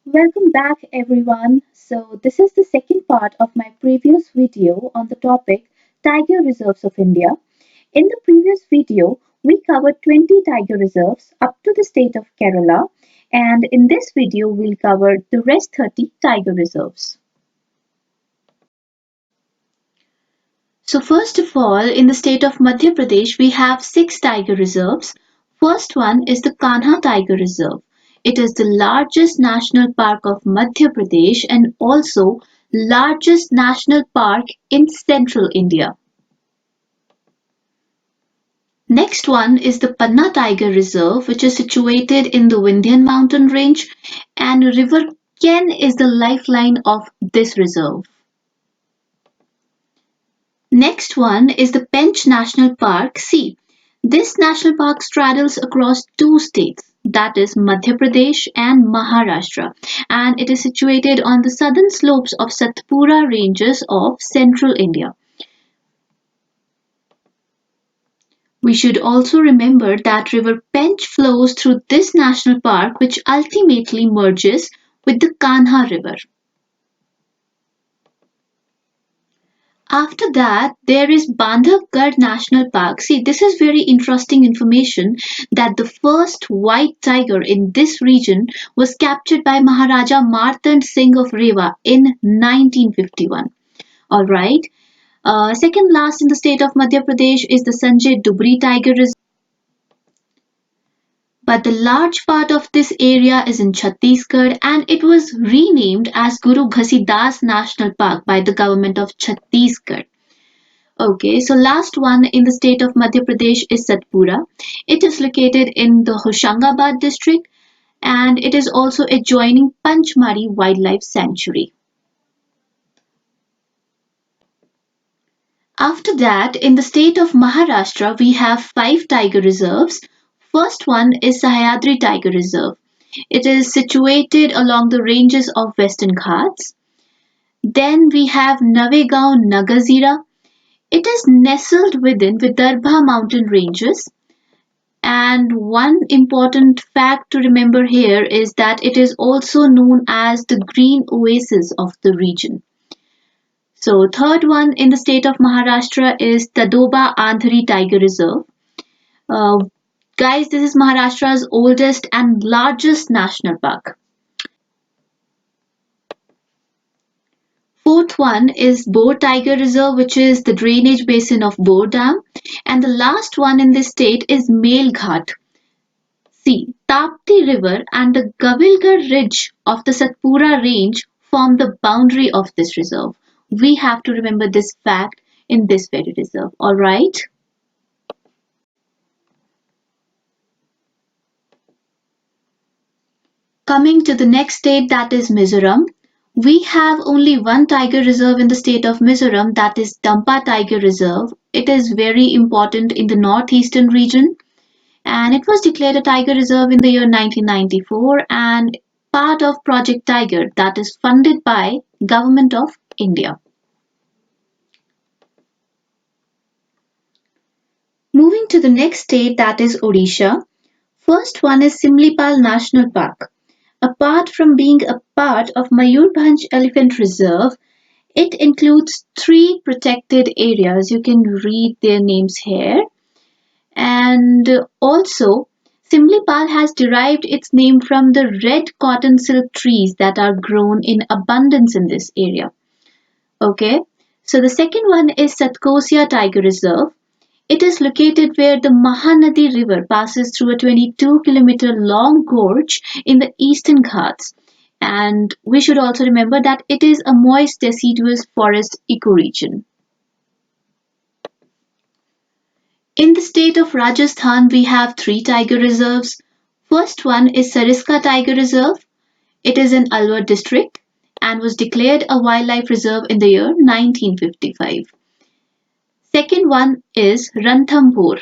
Welcome back everyone. So this is the second part of my previous video on the topic Tiger Reserves of India. In the previous video, we covered 20 tiger reserves up to the state of Kerala, and in this video we'll cover the rest 30 tiger reserves. So first of all, in the state of Madhya Pradesh, we have 6 tiger reserves. First one is the Kanha Tiger Reserve. It is the largest national park of Madhya Pradesh and also largest national park in central India. Next one is the Panna Tiger Reserve, which is situated in the Vindhyan mountain range, and River Ken is the lifeline of this reserve. Next one is the Pench National Park. See, this national park straddles across two states, that is Madhya Pradesh and Maharashtra, and it is situated on the southern slopes of Satpura ranges of central India. We should also remember that River Pench flows through this national park, which ultimately merges with the Kanha River. After that, there is Bandhavgarh National Park. See, this is very interesting information that the first white tiger in this region was captured by Maharaja Martand Singh of Rewa in 1951. Alright. Second last in the state of Madhya Pradesh is the Sanjay Dubri Tiger Reserve. But the large part of this area is in Chhattisgarh and it was renamed as Guru Ghasidas National Park by the government of Chhattisgarh. Okay, so last one in the state of Madhya Pradesh is Satpura. It is located in the Hoshangabad district and it is also adjoining Panchmari Wildlife Sanctuary. After that, in the state of Maharashtra, we have 5 tiger reserves. First one is Sahyadri Tiger Reserve. It is situated along the ranges of Western Ghats. Then we have Navegaon Nagazira. It is nestled within Vidarbha mountain ranges. And one important fact to remember here is that it is also known as the green oasis of the region. So third one in the state of Maharashtra is Tadoba Andhari Tiger Reserve. Uh, Guys, this is Maharashtra's oldest and largest national park. Fourth one is Bor Tiger Reserve, which is the drainage basin of Bor Dam. And the last one in this state is Mail Ghat. See, Tapti River and the Gavilgarh Ridge of the Satpura range form the boundary of this reserve. We have to remember this fact in this very reserve, alright? Coming to the next state, that is Mizoram. We have only one tiger reserve in the state of Mizoram, that is Dampa Tiger Reserve. It is very important in the northeastern region and it was declared a tiger reserve in the year 1994 and part of Project Tiger, that is funded by Government of India. Moving to the next state, that is Odisha. First one is Simlipal National Park. Apart from being a part of Mayurbhanj Elephant Reserve, it includes 3 protected areas. You can read their names here. And also, Simlipal has derived its name from the red cotton silk trees that are grown in abundance in this area. Okay, so the second one is SATKOSIA Tiger Reserve. It is located where the Mahanadi River passes through a 22-kilometer long gorge in the Eastern Ghats. And we should also remember that it is a moist deciduous forest ecoregion. In the state of Rajasthan, we have 3 tiger reserves. First one is SARISKA Tiger Reserve. It is in Alwar district and was declared a wildlife reserve in the year 1955. Second one is Ranthambore.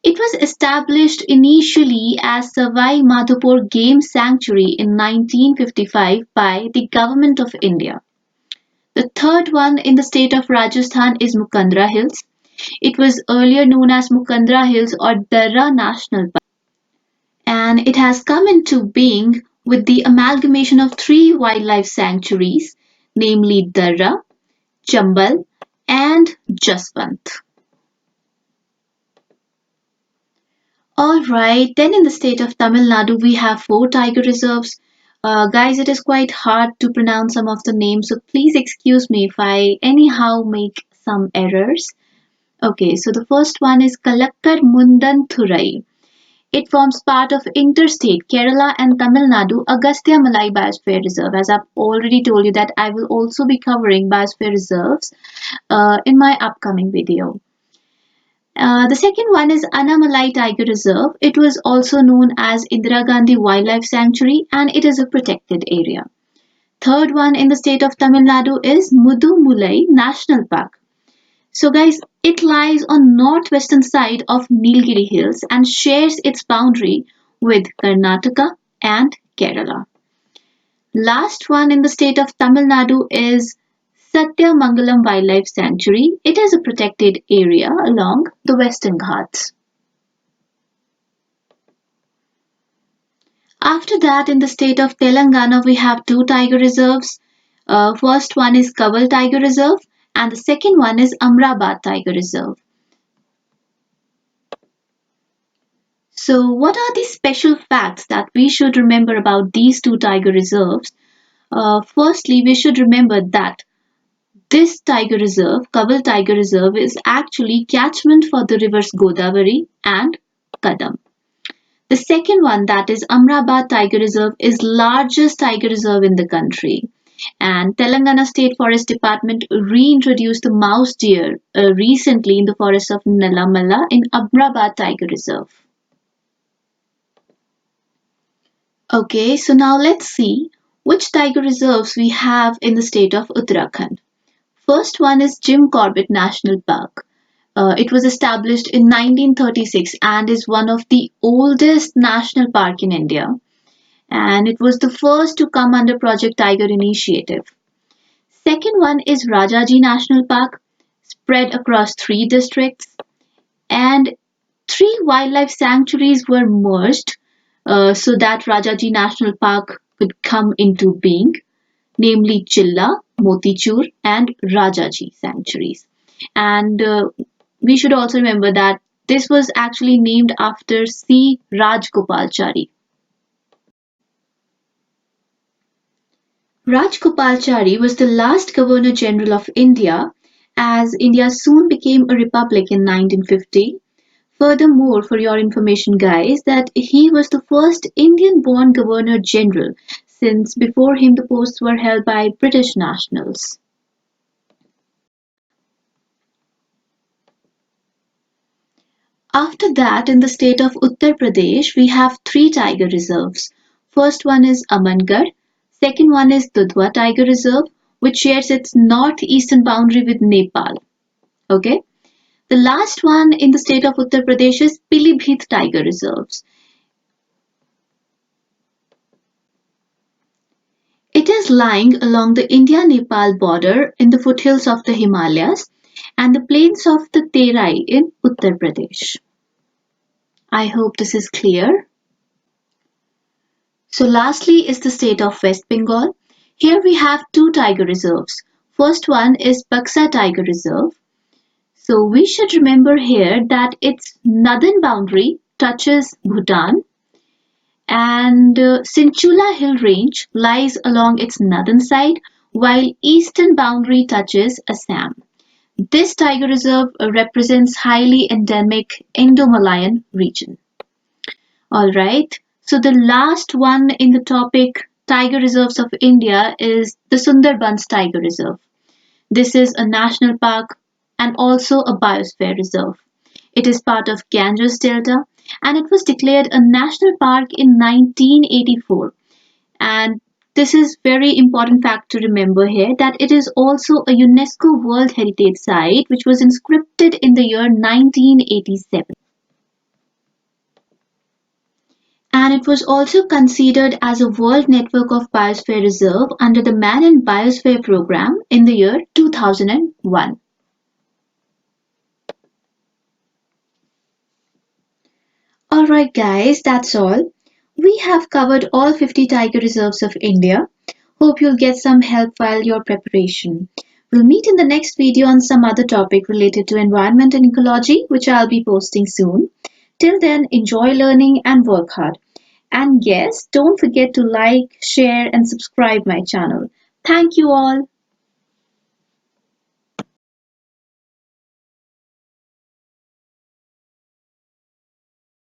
It was established initially as Sawai Madhopur Game Sanctuary in 1955 by the Government of India. The third one in the state of Rajasthan is Mukundara Hills. It was earlier known as Mukundara Hills or Darra National Park and it has come into being with the amalgamation of three wildlife sanctuaries, namely Darra, Chambal, and Jaswant. Alright, then in the state of Tamil Nadu, we have four tiger reserves. Guys, it is quite hard to pronounce some of the names, so please excuse me if I anyhow make some errors. Okay, so the first one is Kalakkad Mundanthurai. It forms part of interstate Kerala and Tamil Nadu Agasthyamalai Biosphere Reserve. As I've already told you that I will also be covering biosphere reserves in my upcoming video. The second one is ANAMALAI Tiger Reserve. It was also known as Indira Gandhi Wildlife Sanctuary and it is a protected area. Third one in the state of Tamil Nadu is MUDUMULAI National Park. So guys, it lies on northwestern side of Nilgiri Hills and shares its boundary with Karnataka and Kerala. Last one in the state of Tamil Nadu is SATHYAMANGALAM Wildlife Sanctuary. It is a protected area along the Western Ghats. After that, in the state of Telangana, we have two tiger reserves. First one is KAWAL Tiger Reserve and the second one is Amrabad Tiger Reserve. So what are the special facts that we should remember about these two tiger reserves? Firstly, we should remember that this tiger reserve, KAWAL Tiger Reserve, is actually catchment for the rivers Godavari and Kadam. The second one, that is Amrabad Tiger Reserve, is largest tiger reserve in the country. And Telangana State Forest Department reintroduced the mouse deer recently in the forest of Nalamala in Amrabad Tiger Reserve. Okay, so now let's see which tiger reserves we have in the state of Uttarakhand. First one is Jim Corbett National Park. It was established in 1936 and is one of the oldest national park in India. And it was the first to come under Project Tiger initiative. Second one is Rajaji National Park, spread across three districts. And three wildlife sanctuaries were merged so that Rajaji National Park could come into being, namely Chilla, Motichur and Rajaji sanctuaries. And we should also remember that this was actually named after C. Rajgopalachari. Rajgopalachari was the last Governor General of India as India soon became a republic in 1950. Furthermore, for your information guys, that he was the first Indian-born Governor General since before him the posts were held by British nationals. After that, in the state of Uttar Pradesh, we have three tiger reserves. First one is AMAN GARH, second one is DUDHWA Tiger Reserve, which shares its northeastern boundary with Nepal. Okay. The last one in the state of Uttar Pradesh is Pilibhit Tiger Reserves. It is lying along the India-Nepal border in the foothills of the Himalayas and the plains of the Terai in Uttar Pradesh. I hope this is clear. So lastly is the state of West Bengal. Here we have two tiger reserves. First one is Baksa Tiger Reserve. So we should remember here that its northern boundary touches Bhutan and Sinchula Hill Range lies along its northern side while eastern boundary touches Assam. This tiger reserve represents highly endemic Indo-Malayan region. Alright, so the last one in the topic tiger reserves of India is the Sundarbans Tiger Reserve. This is a national park and also a biosphere reserve. It is part of Ganges Delta and it was declared a national park in 1984. And this is very important fact to remember here that it is also a UNESCO World Heritage Site which was inscripted in the year 1987. And it was also considered as a World Network of Biosphere Reserve under the Man and Biosphere Program in the year 2001. Alright guys, that's all. We have covered all 50 tiger reserves of India. Hope you'll get some help while your preparation. We'll meet in the next video on some other topic related to environment and ecology, which I'll be posting soon. Till then, enjoy learning and work hard. And yes, don't forget to like, share, and subscribe my channel. Thank you all.